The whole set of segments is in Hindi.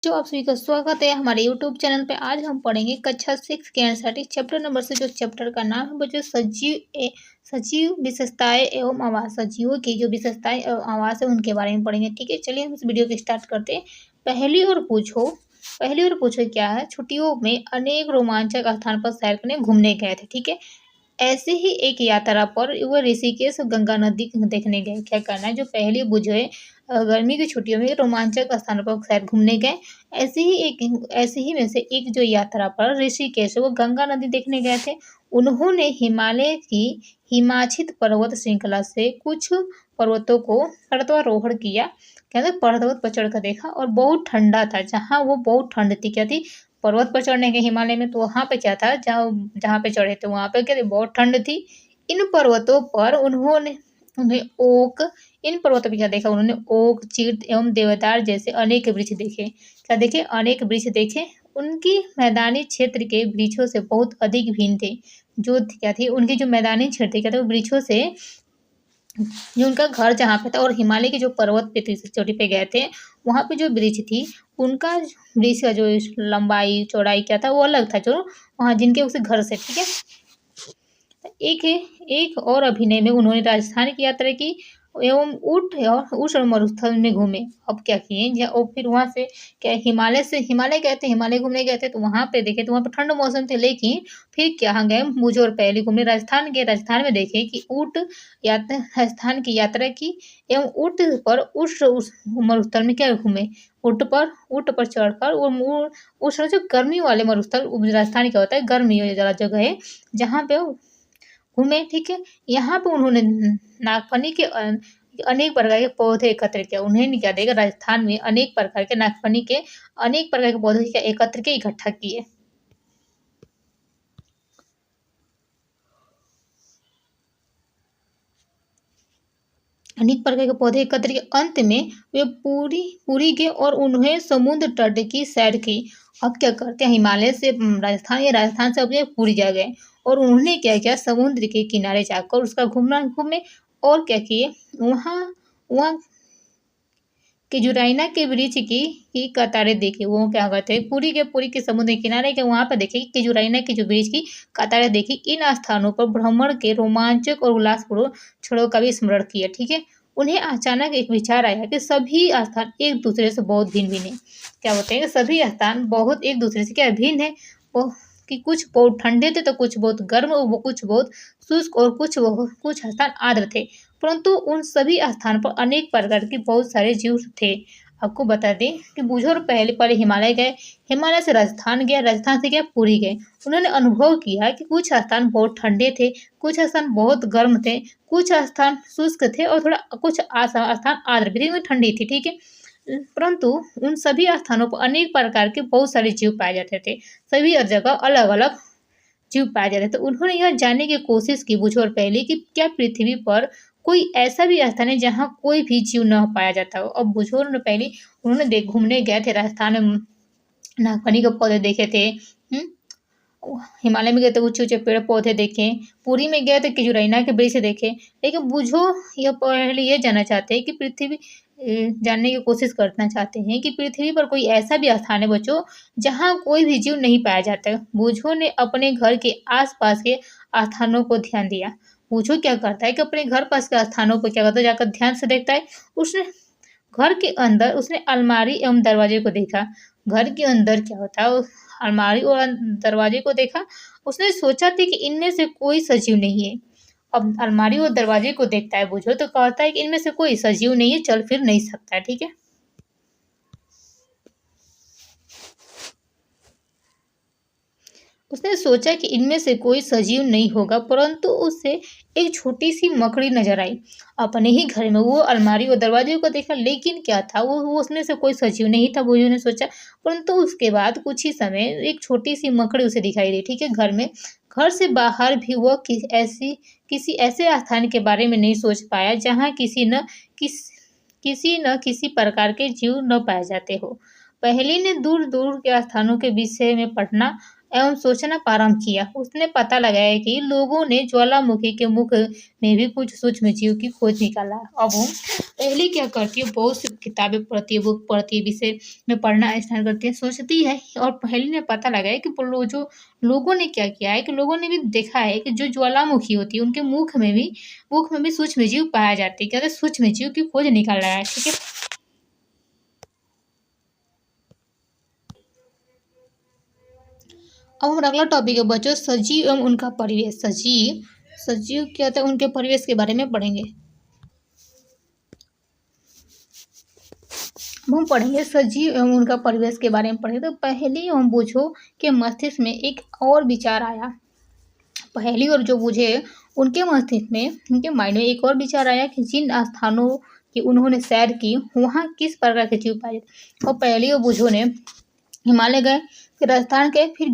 जो आप सभी का स्वागत है हमारे यूट्यूब चैनल पे। आज हम पढ़ेंगे कक्षा 6 के एनसीईआरटी चैप्टर नंबर से। जो चैप्टर का नाम है वो जो सजीव विशेषताएं एवं आवास, सजीवों की जो विशेषताएं एवं आवास है उनके बारे में पढ़ेंगे। ठीक है, चलिए हम इस वीडियो को स्टार्ट करते हैं। पहली और पूछो क्या है। छुट्टियों में अनेक रोमांचक स्थान पर सैर करने घूमने गए थे। ठीक है, ऐसे ही एक यात्रा पर वो ऋषिकेश गंगा नदी देखने गए। क्या करना है, जो पहली बुझे गर्मी की छुट्टियों में रोमांचक स्थानों पर शायद घूमने गए। ऐसे ही में से एक जो यात्रा पर ऋषिकेश वो गंगा नदी देखने गए थे। उन्होंने हिमालय की हिमाचित पर्वत श्रृंखला से कुछ पर्वतों को पर्वतारोहण किया। कहते पर्वत पर चढ़कर देखा और बहुत ठंडा था। जहाँ वो बहुत ठंड थी, क्या थी, पर्वत पर चढ़ने के हिमालय में, तो वहाँ पे क्या था, जहाँ जहाँ पे चढ़े थे वहाँ पे क्या थी, बहुत ठंड थी। इन पर्वतों पर उन्होंने उन्हें ओक इन पर्वतों पर क्या देखा, उन्होंने ओक, चीड़ एवं देवदार जैसे अनेक वृक्ष देखे। क्या देखे, अनेक वृक्ष देखे। उनकी मैदानी क्षेत्र के वृक्षों से बहुत अधिक भिन्न थे। जो क्या थी, उनकी जो मैदानी क्षेत्र थी क्या था, वो वृक्षों से, जो उनका घर जहाँ पे था और हिमालय के जो पर्वत पे चोटी पे गए थे, वहाँ पे जो वृक्ष थी, उनका वृक्ष का जो लंबाई चौड़ाई क्या था वो अलग था, जो वहाँ जिनके उस घर से। ठीक है, एक एक और अभिनय में उन्होंने राजस्थान की यात्रा की एवं ऊँट और मरुस्थल में घूमे। अब क्या किए, और फिर वहाँ से क्या, हिमालय गए थे, हिमालय घूमने गए थे, तो वहाँ पे देखे तो वहाँ पे ठंड मौसम थे। लेकिन फिर क्या गए, मुझे और पहले घूमने राजस्थान गए। राजस्थान में देखे कि राजस्थान की यात्रा की एवं ऊँट पर उस मरुस्थल में क्या घूमे। ऊँट पर चढ़कर वो उस जो गर्मी वाले मरुस्थल राजस्थान क्या होता है, गर्मी वाला जगह है जहाँ पे घूमे। ठीक है, यहाँ पे उन्होंने नागफनी के अनेक प्रकार के पौधे एकत्र किया। उन्होंने क्या देखा, राजस्थान में अनेक प्रकार के नागफनी के अनेक प्रकार के पौधे क्या एकत्र के इकट्ठा किए। अनेक प्रकार के पौधे एकत्र के अंत में वे पूरी गए और उन्हें समुद्र तट की सैर की। अब क्या करते हैं, हिमालय से राजस्थान से अपने पूरी जा गए और उन्होंने क्या किया, समुद्र के किनारे जाकर उसका घूमे और क्या किए, वहाँ वहाँ कि जुराइना के वृक्ष की कतारें देखी। वो क्या करते हैं, पूरी के समुद्र किनारे के वहाँ पर देखे कि जुराइना की जो वृक्ष की कतारें देखी। इन स्थानों पर भ्रमण के रोमांचक और उल्लासपूर्वक क्षणों का भी स्मरण किया। ठीक है, उन्हें अचानक एक विचार आया कि सभी स्थान एक दूसरे से बहुत भिन्न है। क्या बोलते हैं, सभी स्थान बहुत एक दूसरे से क्या भिन्न है। वो कि कुछ बहुत ठंडे थे तो कुछ बहुत गर्म, वो कुछ बहुत शुष्क और कुछ स्थान आर्द्र थे। परंतु उन सभी स्थान पर अनेक प्रकार के बहुत सारे जीव थे। आपको बता दें कि बुजुर्ग पहले पहले हिमालय गए, हिमालय से राजस्थान गया, राजस्थान से क्या पुरी गए। उन्होंने अनुभव किया कि कुछ स्थान बहुत ठंडे थे, कुछ स्थान बहुत गर्म थे, कुछ स्थान शुष्क थे और थोड़ा कुछ स्थान आर्द्र भी थी, ठंडी थी। ठीक है, परंतु उन सभी स्थानों पर अनेक प्रकार के बहुत सारे जीव पाए जाते थे। सभी हर जगह अलग अलग जीव पाए जाते थे। तो उन्होंने यह जानने की कोशिश की बुझोर पहले कि क्या पृथ्वी पर कोई ऐसा भी स्थान है जहाँ कोई भी जीव न पाया जाता हो। अब बुझोर ने पहले उन्होंने घूमने गए थे राजस्थान में, नागफनी के पौधे देखे थे। हिमालय में गए थे, ऊंचे ऊंचे पेड़ पौधे देखे। पुरी में गए थे, किजुराइना के वृक्ष देखे। लेकिन बुझो यह पहले ये जानना चाहते हैं कि जानने की कोशिश करना चाहते हैं कि पृथ्वी पर कोई ऐसा भी स्थान है बच्चों जहाँ कोई भी जीव नहीं पाया जाता है। बूझो ने अपने घर के आसपास के स्थानों को ध्यान दिया। बूझो क्या करता है कि अपने घर पास के स्थानों पर क्या करता है, जाकर ध्यान से देखता है। उसने घर के अंदर उसने अलमारी एवं दरवाजे को देखा। घर के अंदर क्या होता है, अलमारी और दरवाजे को देखा। उसने सोचा था कि इनमें से कोई सजीव नहीं है। अब अलमारी और दरवाजे को देखता है बुझो, तो कहता है कि इनमें से कोई सजीव नहीं है, चल फिर नहीं सकता है। ठीक है, उसने सोचा कि इनमें से कोई सजीव नहीं होगा, परंतु उसे एक छोटी सी मकड़ी नजर आई अपने ही घर में। वो अलमारी और दरवाजे को देखा, लेकिन क्या था, वो उसमें से कोई सजीव नहीं था, बुझो ने सोचा। परंतु उसके बाद कुछ ही समय एक छोटी सी मकड़ी उसे दिखाई दी। ठीक है, घर में, घर से बाहर भी वह किसी ऐसे स्थान के बारे में नहीं सोच पाया जहाँ किसी प्रकार के जीव न पाए जाते हो। पहले ने दूर दूर के स्थानों के विषय में पढ़ना एवं सोचना प्रारंभ किया। उसने पता लगाया कि लोगों ने ज्वालामुखी के मुख में भी कुछ सूक्ष्म जीव की खोज निकाला। अब वो पहले क्या करती है, बहुत सी किताबें पढ़ती है, बुक पढ़ती है, विषय में पढ़ना स्टार्ट करती है, सोचती है और पहले ने पता लगाया कि जो लोगों ने क्या किया है कि लोगों ने भी देखा है कि जो ज्वालामुखी होती है उनके मुख में भी सूक्ष्म जीव पाया जाते हैं। कहते सूक्ष्म जीव की खोज निकाल रहा है। ठीक है, अब हमारा अगला टॉपिक है बच्चों, सजीव एवं उनका परिवेश। सजीव क्या होता है, उनके परिवेश के बारे में पढ़ेंगे। अब हम पढ़ेंगे सजीव एवं उनका परिवेश के बारे में पढ़ेंगे। तो पहली हम बूझो के मस्तिष्क में एक और विचार आया। पहली और जो बूझे उनके मस्तिष्क में, उनके माइंड में एक और विचार आया कि जिन स्थानों की उन्होंने सैर की वहाँ किस प्रकार के जीव पाए जाते। और पहली और बूझो ने हिमालय गए, फिर राजस्थान गए, फिर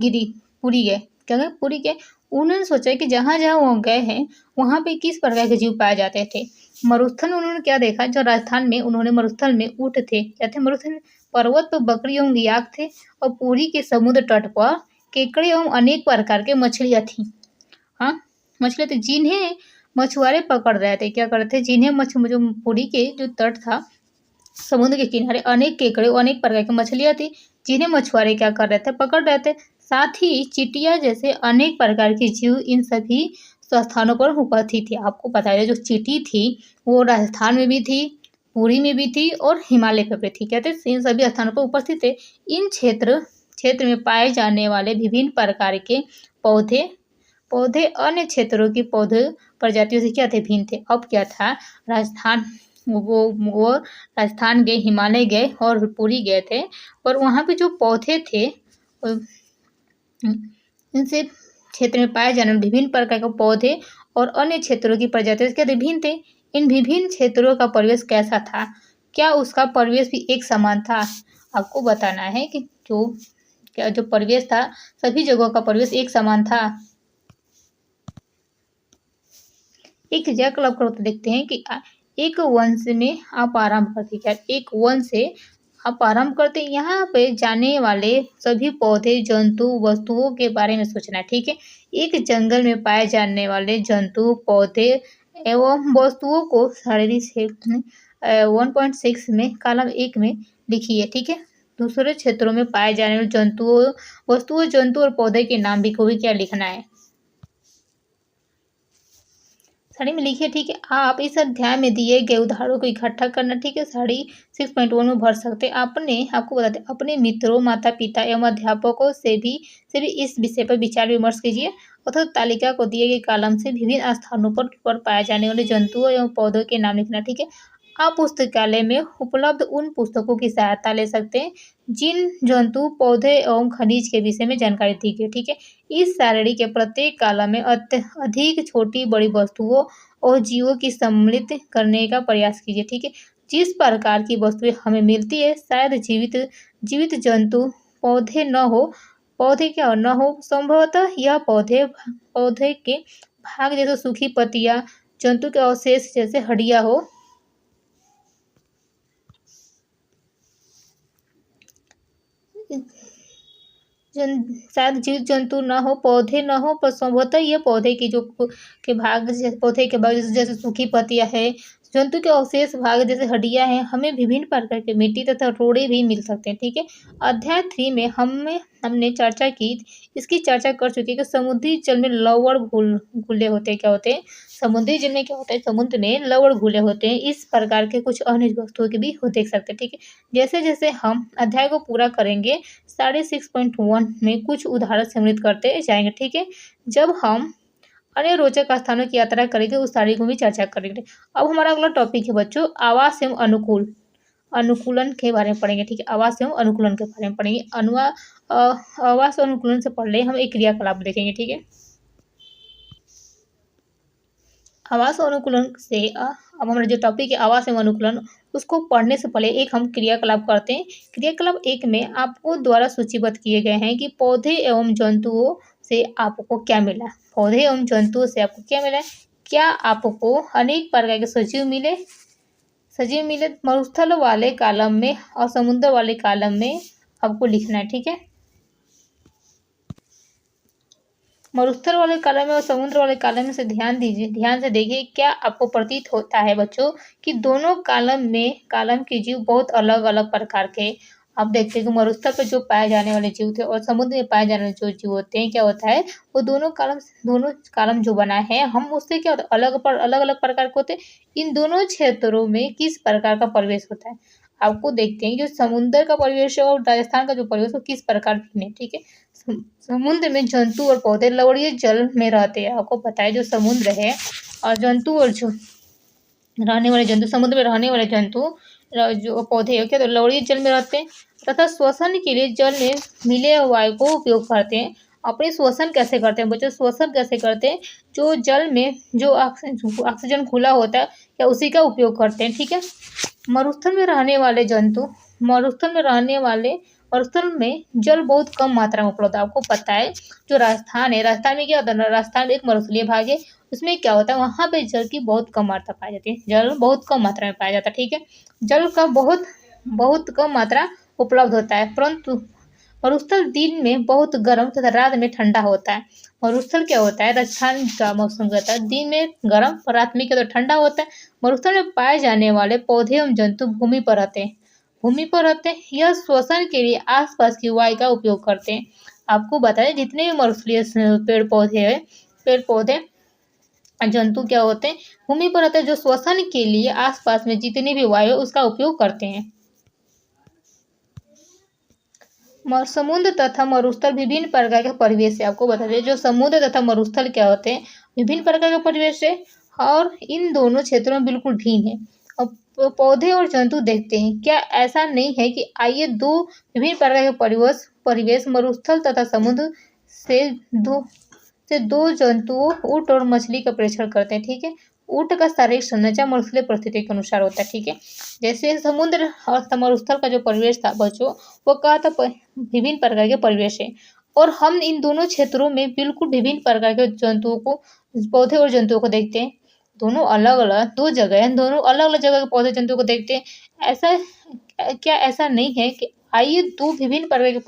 पुरी गए। क्या गए? पुरी गए। उन्होंने सोचा कि जहाँ जहाँ वो गए हैं वहाँ पे किस प्रकार के जीव पाए जाते थे। मरुस्थल में उन्होंने क्या देखा, जो राजस्थान में उन्होंने मरुस्थल में ऊँट थे, क्या थे मरुस्थल में, पर्वत पर बकरी एवं याक थे, और पुरी के समुद्र तट पर केकड़े एवं अनेक प्रकार के मछलियाँ थी। हाँ, मछलियाँ थी जिन्हें मछुआरे पकड़ रहे थे। क्या कर रहे थे, जिन्हें जो पुरी के जो तट था समुद्र के किनारे अनेक केकड़े अनेक प्रकार की मछलियाँ थी जिन्हें मछुआरे क्या कर रहे थे, पकड़ रहे थे। साथ ही चींटियाँ जैसे अनेक प्रकार के जीव इन सभी स्थानों पर उपस्थित थी। आपको पता है जो चींटी थी वो राजस्थान में भी थी, पुरी में भी थी और हिमालय पर भी थी। कहते इन सभी स्थानों पर उपस्थित थे। इन क्षेत्र में पाए जाने वाले विभिन्न प्रकार के पौधे पौधे अन्य क्षेत्रों की पौधे प्रजातियों से क्या थे, भिन्न थे। अब क्या था, राजस्थान वो राजस्थान गए, हिमालय गए और पुरी गए थे, और वहाँ पे जो पौधे थे इनसे क्षेत्र में पाए जाने वाले विभिन्न प्रकार के पौधे और अन्य क्षेत्रों की प्रजातियों से क्या थे, भिन्न थे। इन विभिन्न क्षेत्रों का परिवेश कैसा था, क्या उसका परिवेश भी एक समान था। आपको बताना है कि जो परिवेश था सभी जगहों का परिवेश एक समान था। एक क्रियाकलाप को देखते हैं कि एक वंश में आप आरंभ करते क्या, एक वंश से आप आरंभ करते यहाँ पे जाने वाले सभी पौधे जंतु वस्तुओं के बारे में सोचना है। ठीक है, एक जंगल में पाए जाने वाले जंतु पौधे एवं वस्तुओं को शारीरिक क्षेत्र 1.6 में कॉलम 1 में लिखिए। ठीक है, दूसरे क्षेत्रों में पाए जाने वाले वस्तुओं जंतु और पौधे के नाम भी को भी क्या लिखना है, साड़ी में लिखिए। ठीक है, आप इस अध्याय में दिए गए उदाहरणों को इकट्ठा करना। ठीक है, साड़ी 6.1 में भर सकते हैं। आपको बताते अपने मित्रों माता पिता एवं अध्यापकों से भी इस विषय पर विचार विमर्श कीजिए। अथवा तालिका को दिए गए कॉलम से विभिन्न स्थानों पर पाए जाने वाले जंतुओं एवं पौधों के नाम लिखना। ठीक है, आप पुस्तकालय में उपलब्ध उन पुस्तकों की सहायता ले सकते हैं जिन जंतु पौधे एवं खनिज के विषय में जानकारी दी गई। ठीक है, इस सारणी के प्रत्येक कॉलम में अधिक छोटी बड़ी वस्तुओं और जीवों की सम्मिलित करने का प्रयास कीजिए। ठीक है, जिस प्रकार की वस्तुएं हमें मिलती है शायद जीवित जंतु पौधे क्या न हो, संभवतः यह पौधे के भाग जैसे सूखी पत्तियां, जंतु के अवशेष जैसे हड्डियां हो। शायद जीव जंतु न हो, पौधे न हो, पर संभवतः ये पौधे की पौधे के भाग जैसे सूखी पत्तियां है, जंतु के अवशेष भाग जैसे हड्डियां हैं। हमें विभिन्न प्रकार के मिट्टी तथा रोड़े भी मिल सकते हैं। ठीक है, अध्याय 3 में हमने चर्चा की, इसकी चर्चा कर चुके हैं कि समुद्री जल में लवण घुले होते हैं। क्या होते हैं, समुद्री जल में क्या होता है, समुद्र में लवण घुले होते हैं। इस प्रकार के कुछ अन्य वस्तुओं के भी हो देख सकते हैं। ठीक है, जैसे जैसे हम अध्याय को पूरा करेंगे 6.1 में कुछ उदाहरण सम्मिलित करते जाएंगे। ठीक है, जब हम अन्य रोचक स्थानों की यात्रा करेंगे उस तारीख को भी चर्चा करेंगे। अब हमारा अगला टॉपिक है बच्चों आवास एवं अनुकूलन के बारे में पढ़ेंगे। ठीक है, आवास एवं अनुकूलन के बारे में पढ़ेंगे। आवास और अनुकूलन से पढ़ ले हम एक क्रियाकलाप देखेंगे। ठीक है, आवास और अनुकूलन से अब हमारा जो टॉपिक है आवास एवं अनुकूलन, उसको पढ़ने से पहले एक हम क्रियाकलाप करते हैं। क्रियाकलाप 1 में आपको द्वारा सूचीबद्ध किए गए हैं कि पौधे एवं जंतुओं से आपको क्या मिला। पौधे एवं जंतुओं से आपको क्या मिला, क्या आपको अनेक प्रकार के सजीव मिले। मरुस्थल वाले कॉलम में और समुद्र वाले कॉलम में आपको लिखना है। ठीक है, मरुस्थल वाले कॉलम में और समुद्र वाले कॉलम में से ध्यान दीजिए, ध्यान से देखिए, क्या आपको प्रतीत होता है बच्चों कि दोनों कॉलम के जीव बहुत अलग अलग प्रकार के। आप देखते हैं कि मरुस्थल पर जो पाए जाने वाले जीव थे और समुद्र में पाए जाने वाले जो जीव होते हैं, क्या होता है, वो दोनों कॉलम जो बना है, हम उससे क्या होता है, अलग अलग प्रकार के होते हैं। इन दोनों क्षेत्रों में किस प्रकार का परिवेश होता है, आपको देखते हैं जो समुद्र का परिवेश है और राजस्थान का जो परिवेश है, किस प्रकार भिन्न है। ठीक है, समुद्र में जंतु और पौधे लवणीय जल में रहते हैं। आपको पता है जो समुद्र है और जंतु और जो रहने वाले जंतु, समुद्र में रहने वाले जंतु जो पौधे है, क्या तो लवणीय जल में रहते हैं तथा श्वसन के लिए जल में मिले वायु को उपयोग करते हैं। अपने श्वसन कैसे करते हैं बच्चों, श्वसन कैसे करते हैं, जो जल में जो ऑक्सीजन खुला होता है या उसी का उपयोग करते हैं। ठीक है, मरुस्थल में रहने वाले जंतु, मरुस्थल में जल बहुत कम मात्रा में उपलब्ध है। आपको पता है जो राजस्थान है, राजस्थान में क्या होता है, राजस्थान एक मरुस्थलीय भाग है, उसमें क्या होता है, वहाँ पे जल की बहुत कम मात्रा पाई जाती है, जल बहुत कम मात्रा में पाया जाता है। ठीक है, जल का बहुत कम मात्रा उपलब्ध होता है, परंतु मरुस्थल दिन में बहुत गर्म तथा रात में ठंडा होता है। मरुस्थल क्या होता है, राजस्थान का मौसम कहता है, दिन में गर्म और रात में क्या होता है, ठंडा होता है। मरुस्थल में पाए जाने वाले पौधे एवं जंतु भूमि पर रहते हैं। यह श्वसन के लिए आसपास की वायु का उपयोग करते हैं। आपको बताएं जितने भी मरुस्थलीय पेड़ पौधे जंतु क्या होते हैं, भूमि पर रहते हैं, जो श्वसन के लिए आसपास में जितनी भी वायु है उसका उपयोग करते हैं। समुद्र तथा मरुस्थल विभिन्न प्रकार के परिवेश है। आपको बता दें जो समुद्र तथा मरुस्थल क्या होते हैं, विभिन्न प्रकार के परिवेश है और इन दोनों क्षेत्रों में बिल्कुल भिन्न है। अब पौधे और जंतु देखते हैं, क्या ऐसा नहीं है कि आइए दो विभिन्न प्रकार के परिवेश मरुस्थल तथा समुद्र से दो जंतुओं ऊँट और मछली का परीक्षण करते हैं। ठीक है, ऊँट का शारीरिक संरचना मरुस्थलीय परिस्थिति के अनुसार होता है। ठीक है, जैसे समुद्र और मरुस्थल का जो परिवेश था बच्चों, वो कहा था विभिन्न प्रकार के परिवेश है और हम इन दोनों क्षेत्रों में बिल्कुल विभिन्न प्रकार के जंतुओं को, पौधे और जंतुओं को देखते हैं। दोनों अलग अलग दो जगह हैं, दोनों अलग अलग जगह के पौधे जंतुओं को देखते हैं। ऐसा नहीं है कि आइए दो विभिन्न प्रकार के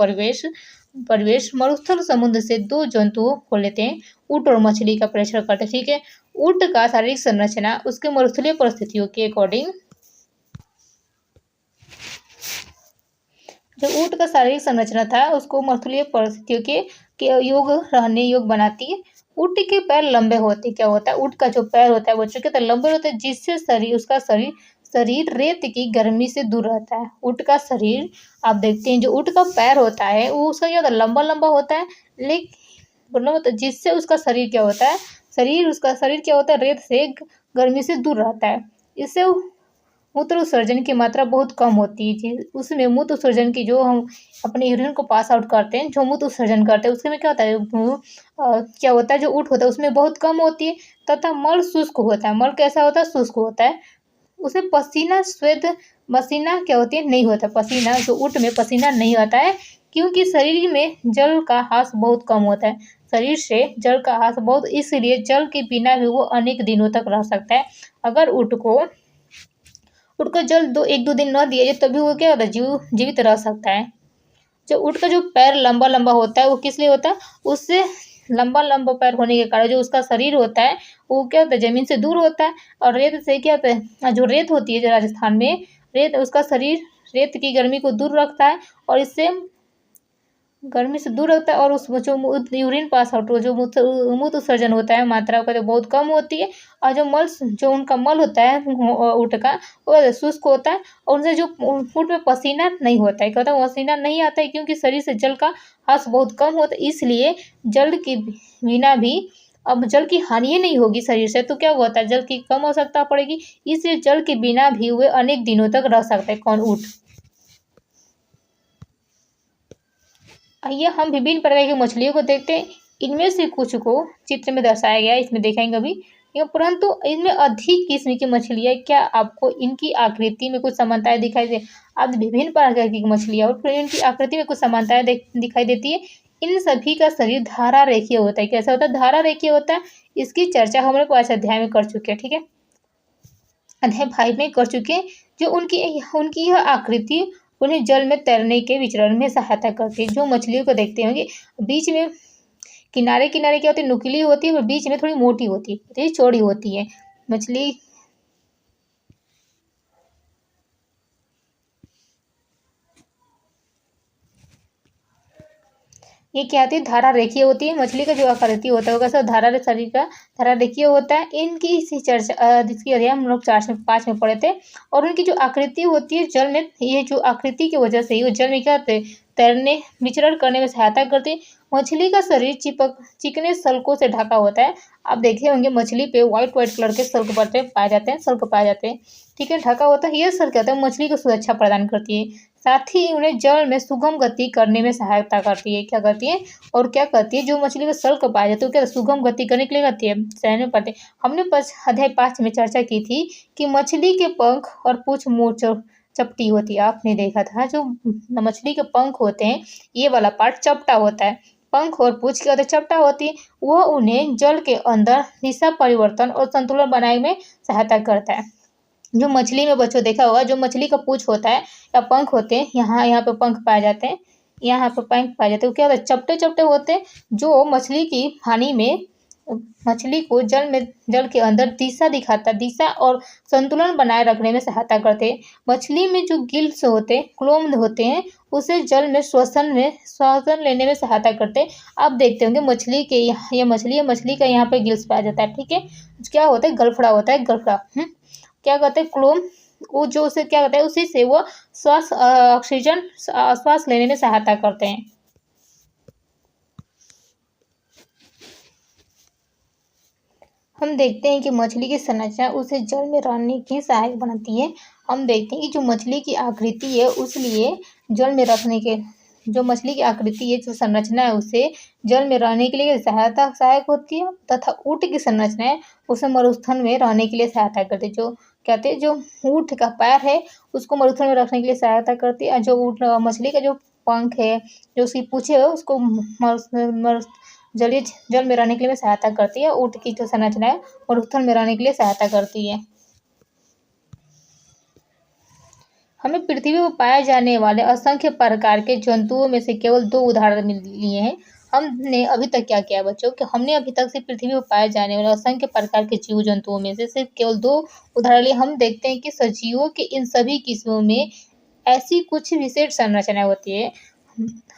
परिवेश मरुस्थल समुद्र से दो जंतुओं को लेते हैं, ऊँट और मछली का परीक्षण करते हैं। ठीक है, ऊँट का शारीरिक संरचना उसके मरुस्थलीय परिस्थितियों के अकॉर्डिंग, जो ऊँट का शारीरिक संरचना था उसको मरुस्थलीय परिस्थितियों के रहने योग्य बनाती है। ऊँट के पैर लंबे होते, क्या होता है, ऊँट का जो पैर होता है बच्चों के तो लंबे होते हैं, जिससे उसका शरीर रेत की गर्मी से दूर रहता है। ऊँट का शरीर, आप देखते हैं जो ऊँट का पैर होता है वो उसका क्या होता है, लंबा लंबा होता है, लेकिन जिससे उसका शरीर क्या होता है, उसका शरीर क्या होता है, रेत से गर्मी से दूर रहता है। इससे मूत्र उत्सर्जन की मात्रा बहुत कम होती है। उसमें मूत्र उत्सर्जन की, जो हम अपने यूरिन को पास आउट करते हैं, जो मूत्र उत्सर्जन करते हैं उसमें क्या होता है, जो ऊँट होता है उसमें बहुत कम होती है तथा मल शुष्क होता है। मल कैसा होता है, शुष्क होता है। उसमें पसीना क्या होती है, नहीं होता पसीना, जो ऊँट में पसीना नहीं आता है क्योंकि शरीर में जल का ह्रास बहुत कम होता है, शरीर से जल का ह्रास बहुत, इसलिए जल के बिना भी वो अनेक दिनों तक रह सकता है। अगर ऊँट को जल एक दो दिन न दिया जाए तभी वो क्या होता है, जीवित रह सकता है। जो ऊँट का जो पैर लंबा लंबा होता है वो किस लिए होता है, उससे लंबा लंबा पैर होने के कारण जो उसका शरीर होता है वो क्या होता है, जमीन से दूर होता है और रेत से क्या होता है, जो रेत होती है जो राजस्थान में रेत, उसका शरीर रेत की गर्मी को दूर रखता है और इससे गर्मी से दूर रखता है और उस जो यूरिन पास आउट, जो मूत्र उत्सर्जन होता है मात्रा का तो बहुत कम होती है और जो उनका मल होता है ऊँट का वो शुष्क होता है और उनसे जो ऊँट में पसीना नहीं होता है, क्या होता है, पसीना नहीं आता है क्योंकि शरीर से जल का ह्रास बहुत कम होता है। इसलिए जल के बिना भी अब जल की हानि नहीं होगी शरीर से, तो क्या होता है, जल की कम आवश्यकता पड़ेगी, इसलिए जल के बिना भी वे अनेक दिनों तक रह सकते हैं। कौन, ऊँट। आइए हम विभिन्न प्रकार की मछलियों को देखते हैं। इनमें से कुछ को चित्र में दर्शाया गया है, इसमें देखेंगे अभी, परंतु इनमें अधिक किस्म की मछलियाँ, क्या आपको इनकी आकृति में कुछ समानताएं दिखाई दे, अब विभिन्न प्रकार की मछलियाँ और इनकी आकृति में कुछ समानताएं दिखाई देती है। इन सभी का शरीर धारा रेखीय होता है। कैसा होता है, धारा रेखीय होता है। इसकी चर्चा हम लोग 5 अध्याय में कर चुके हैं। ठीक है, अध्याय 5 में कर चुके हैं। जो उनकी यह आकृति उन्हें जल में तैरने के विचरण में सहायता करती है। जो मछलियों को देखते होंगे बीच में किनारे किनारे क्या होती है, नुकीली होती है और बीच में थोड़ी मोटी होती है, तो ये चौड़ी होती है मछली। ये क्या होती है, धारा रेखीय होती है। मछली का जो आकृति होता है वो कैसा धारा शरीर का धारा रेखीय होता है। इनकी इसी चर्चा जिसकी अध्ययन हम लोग 4 से 5 में पढ़े थे। और उनकी जो आकृति होती है जल में, ये जो आकृति की वजह से वो जल में क्या तैरने विचरण करने में सहायता करती है। मछली का शरीर चिकने सल्कों से ढका होता है। आप देखे होंगे मछली पे व्हाइट कलर के सल्क पाए जाते हैं, सल्क पाए जाते हैं, ठीक है, ढका होता है। यह सल्क क्या होता है, मछली को सुरक्षा प्रदान करती है, साथ ही उन्हें जल में सुगम गति करने में सहायता करती है। क्या करती है और क्या करती है, जो मछली में सल्क पाया जाता है तो क्या सुगम गति करने के लिए करती है, तैरने पड़ते हैं। हमने अध्याय 5 में चर्चा की थी कि मछली के पंख और पूंछ मोच चपटी होती है। आपने देखा था जो मछली के पंख होते हैं ये वाला पार्ट चपटा होता है, पंख और पूंछ क्या होता है, चपटा होती है। वह उन्हें जल के अंदर दिशा परिवर्तन और संतुलन बनाने में सहायता करता है। जो मछली में बच्चों देखा होगा, जो मछली का पूंछ होता है या पंख होते हैं, यहाँ यहाँ पे पंख पाए जाते हैं, यहाँ पे पंख पाए जाते हैं, क्या होता है, चपटे चपटे होते हैं, जो मछली की हानि में मछली को जल के अंदर दिशा दिखाता है, दिशा और संतुलन बनाए रखने में सहायता करते हैं। मछली में जो गिल्स होते हैं, क्लोम होते हैं, उसे जल में श्वसन लेने में सहायता करते हैं। आप देखते होंगे मछली के यहाँ, ये मछली का यहाँ पे गिल्स पाया जाता है, ठीक है, क्या होता है, गलफड़ा होता है, गलफड़ा क्या कहते हैं, क्लोम, वो जो उसे क्या कहता है, उसी से वो ऑक्सीजन श्वास लेने में सहायता करते हैं। हम देखते हैं कि मछली की संरचना उसे जल में रहने की सहायक बनाती है। हम देखते हैं कि जो मछली की आकृति है उसलिए जल में रखने के, जो मछली की आकृति है, जो संरचना है, उसे जल में रहने के लिए सहायक होती है, तथा ऊँट की संरचना है उसे मरुस्थल में रहने के लिए सहायता करती है। जो कहते हैं जो ऊँट का पैर है उसको मरुस्थल में रखने के लिए सहायता करती है। जो मछली का जो पंख है, जो उसकी पूँछ है, उसको जल में रहने के लिए सहायता करती है। ऊँट की जो संरचना है मरुस्थल में रहने के लिए सहायता करती है। हमें पृथ्वी पर पाए जाने वाले असंख्य प्रकार के जंतुओं में से केवल 2 उदाहरण लिए हैं। हमने अभी तक क्या किया बच्चों, कि हमने अभी तक से पृथ्वी पर पाए जाने वाले असंख्य प्रकार के जीव जंतुओं में से सिर्फ केवल 2 उदाहरण लिए। हम देखते हैं कि सजीवों के इन सभी किस्मों में ऐसी कुछ विशेष संरचनाएं होती है।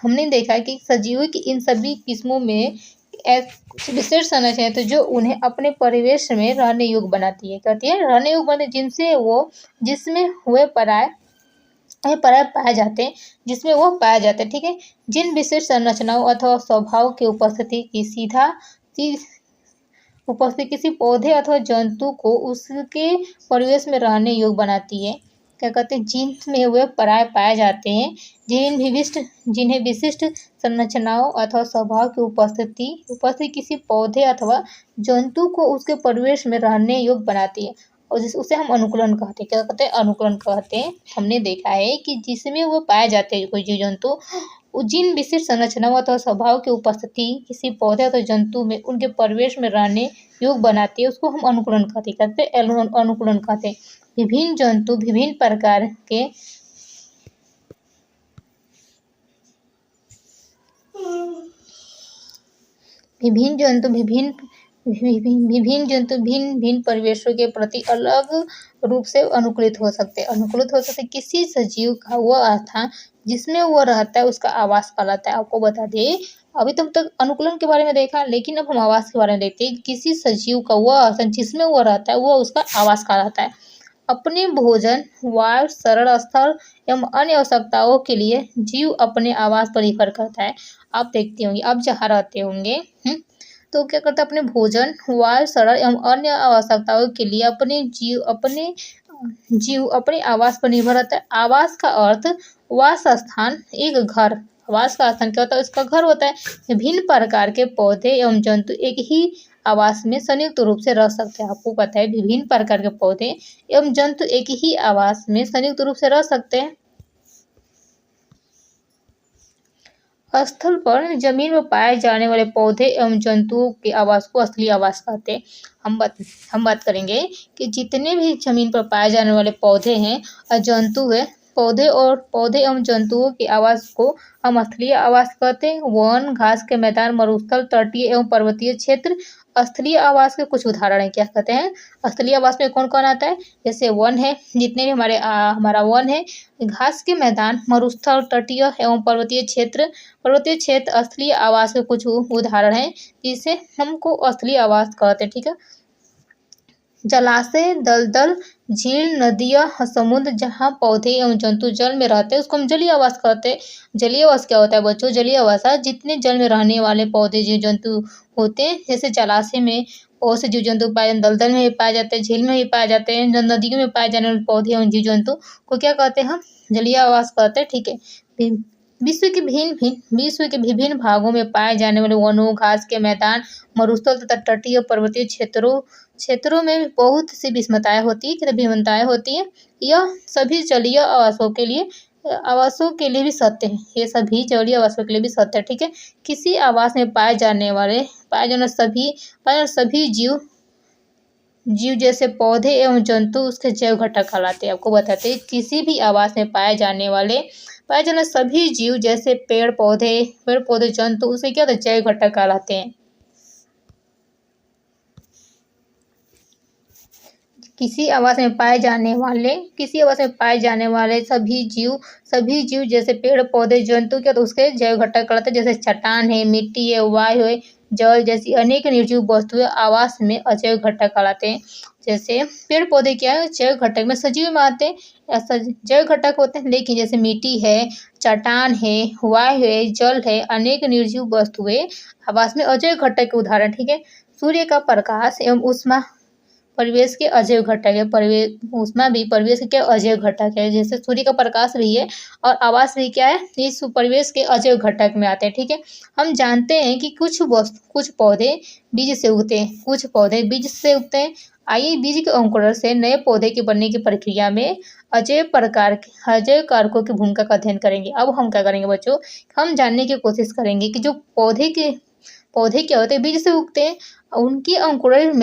हमने देखा कि सजीवों की इन सभी किस्मों में कुछ विशेष संरचनाएं तो जो उन्हें अपने परिवेश में रहने योग्य बनाती है, कहती है रहने योग्य बनाती, जिसमें हुए पराय पाए जाते हैं, जिसमें वो पाए जाते हैं, ठीक है। जिन विशेष संरचनाओं अथवा स्वभाव की उपस्थिति किसी पौधे अथवा जंतु को उसके परिवेश में रहने योग्य बनाती है, क्या कहते हैं, जिनमें वे पराय पाए जाते हैं, जिन्हें विशिष्ट संरचनाओं अथवा स्वभाव की उपस्थिति किसी पौधे अथवा जंतु को उसके परिवेश में रहने योग्य बनाती है, और उसे हम अनुकूलन कहते हैं। क्या कहते हैं, अनुकूलन कहते हैं। हमने देखा है कि जिसमें वो पाए जाते हैं कोई जीव जंतु, जिन विशिष्ट संरचनाओं अथवा स्वभाव की उपस्थिति किसी पौधे अथवा जंतु में उनके परिवेश में रहने योग्य बनाती है, उसको हम अनुकूलन कहते हैं, अनुकूलन कहते हैं। विभिन्न जंतु विभिन्न प्रकार के भिन्न परिवेशों के प्रति अलग रूप से अनुकूलित हो सकते हैं। किसी सजीव का वह स्थान जिसमें वह रहता है उसका आवास कहलाता है। आपको बता दें, अभी तक अनुकूलन के बारे में देखा, लेकिन अब हम आवास के बारे में देखते हैं। किसी सजीव का वह स्थान जिसमें वह रहता है वह उसका आवास कहलाता है। अपने भोजन, वायु, शरण स्थल एवं अन्य आवश्यकताओं के लिए जीव अपने आवास पर निर्भर करता है। आप देखते होंगे, आप जहाँ रहते होंगे तो क्या करता है, अपने भोजन, वायु, शरण एवं अन्य आवश्यकताओं के लिए जीव अपने आवास पर निर्भर रहता है। आवास का अर्थ वास स्थान, एक घर। आवास का स्थान क्या होता है, उसका घर होता है। विभिन्न प्रकार के पौधे एवं जंतु एक ही आवास में संयुक्त रूप से रह सकते हैं। आपको पता है विभिन्न प्रकार के पौधे एवं जंतु एक ही आवास में संयुक्त रूप से रह सकते हैं। स्थल पर जमीन में पाए जाने वाले पौधे एवं जंतुओं के आवास को स्थलीय आवास कहते हैं। हम बात करेंगे कि जितने भी जमीन पर पाए जाने वाले पौधे हैं और जंतु है, पौधे एवं जंतुओं की आवास को हम स्थलीय आवास कहते हैं। वन, घास के मैदान, मरुस्थल, तटीय एवं पर्वतीय क्षेत्र स्थलीय आवास के कुछ उदाहरण हैं। क्या कहते हैं? स्थलीय आवास में कौन-कौन आता है? जैसे वन है, जितने भी हमारा वन है, घास के मैदान, मरुस्थल, तटीय एवं पर्वतीय क्षेत्र स्थलीय आवास के कुछ उदाहरण हैं, जिसे हमको स्थलीय आवास कहते हैं। ठीक है? जलाशय, दलदल, झील, नदियाँ, समुद्र जहाँ पौधे एवं जंतु जल में रहते हैं उसको हम जलीय आवास कहते हैं। जलीय आवास क्या होता है बच्चों? जलीय आवास जितने जल में रहने वाले पौधे जीव जंतु होते हैं, जैसे जलाशय में बहुत से जीव जंतु पाए जाते हैं, दलदल में भी पाए जाते हैं, झील में भी पाए जाते हैं, नदियों में पाए जाने वाले पौधे एवं जीव जंतु को क्या कहते हैं? हम जलीय आवास कहते हैं। ठीक है? विश्व के विभिन्न भागों में पाए जाने वाले वनों, घास के मैदान, मरुस्थल तथा तटीय पर्वतीय क्षेत्रों में बहुत सी विषमताएं होती हैं। यह सभी जलीय आवासों के लिए भी सत्य है। ये सभी जलीय आवासों के लिए भी सत्य है। ठीक है? किसी आवास में पाए जाने सभी जीव जैसे पौधे एवं जंतु उसके जैव घटक कहलाते हैं। आपको बताते हैं किसी भी आवास में पाए जाने सभी जीव जैसे पेड़ पौधे जंतु उसे क्या होता है? जैव घटक कहलाते हैं। किसी आवास में पाए जाने वाले सभी जीव जैसे पेड़ पौधे जंतु क्या तो उसके जैव घटक कहलाते हैं। जैसे चट्टान है, मिट्टी है, वायु है, जल जैसी अनेक निर्जीव वस्तुएं आवास में अजैव घटक कहलाते हैं। जैसे पेड़ पौधे क्या है? जैव घटक में सजीव में आते हैं, जैव घटक होते हैं। लेकिन जैसे मिट्टी है, चट्टान है, वायु है, जल है, अनेक निर्जीव वस्तुएं आवास में अजैव घटक के उदाहरण। ठीक है? सूर्य का प्रकाश एवं ऊष्मा परिवेश के अजैव घटक है। ऊष्मा भी परिवेश के अजैव घटक है। जैसे सूर्य का प्रकाश भी है और आवास भी क्या है? इस परिवेश के अजैव घटक में आते हैं। ठीक है? हम जानते हैं कि कुछ पौधे बीज से उगते हैं। आइए बीज के अंकुरण से नए पौधे के बनने की प्रक्रिया में अजैव कारकों की भूमिका का अध्ययन करेंगे। अब हम क्या करेंगे बच्चों? हम जानने की कोशिश करेंगे कि जो पौधे क्या होते हैं? बीज से उगते हैं। उनके अंकुरण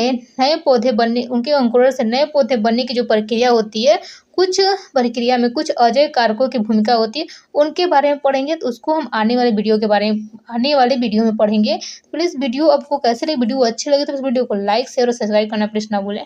से नए पौधे बनने की जो प्रक्रिया होती है, कुछ प्रक्रिया में कुछ अजैव कारकों की भूमिका होती है, उनके बारे में पढ़ेंगे। तो उसको हम आने वाले वीडियो में पढ़ेंगे। प्लीज़ वीडियो आपको कैसे लगी? वीडियो अच्छी लगी तो इस वीडियो को लाइक शेयर और सब्सक्राइब करना प्लीज़ ना भूलें।